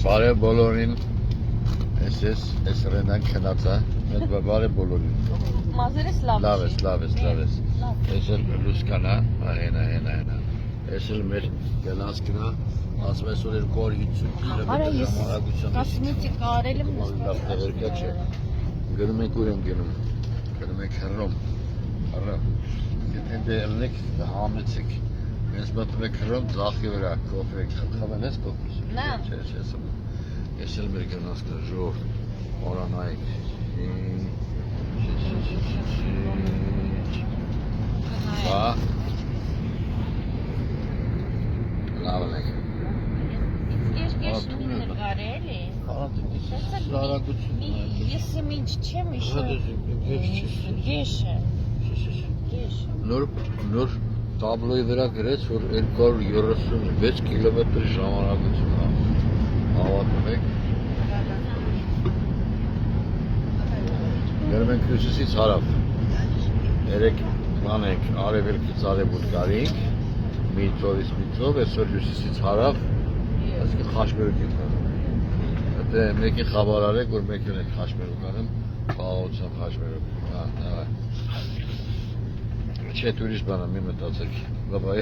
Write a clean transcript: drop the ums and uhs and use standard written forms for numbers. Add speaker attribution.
Speaker 1: Բարև բոլորին, ես ռենան քնածա, բարև բոլորին։
Speaker 2: Մազերս լավ
Speaker 1: Լավ ես։ Ես էլ լուսկանա, հենա։ Ես էլ մեր գլանսկնա, ասում ես որ 250 կիլոմետր ժամանակություն։
Speaker 2: Կասմետիկ կարել եմ
Speaker 1: Լավ տեղերքա չէ։ Գնում ենք ուր եմ գնում։ Գնում ենք հռոմ։ Եթե ելնեք համեցեք։ Ես մտնում եք հռոմ ձախի վրա, կոֆե խմել ես կոֆե։
Speaker 2: Նա։
Speaker 1: Չէ, ես էլ մեր գնացքն ժողովրդ օրանայք։ Բա։ Լավ է։
Speaker 2: Ես նկարել եմ։
Speaker 1: Շարակություն։
Speaker 2: Ես ինչ չեմ գեշը։
Speaker 1: Նոր տաբլոյի վրա գրեց, որ 236 կիլոմետր ժամանակություն է։ Հավատում եք։ Գնում ենք հյուսիսից հարավ։ Երեք բան ենք, արևելքից արևոտ գարինք, միջովից միջով, այսօր հյուսիսից հարավ, այսինքն Խաշմերուկ ենք անում։ Դե մեկին խաբար արեք, որ մեկին ենք Խաշմերուկ անում, խաղաղության Խաշմերուկ։ Չէ, ուրիշ բան է, մի մտածեք։ Բաբայ։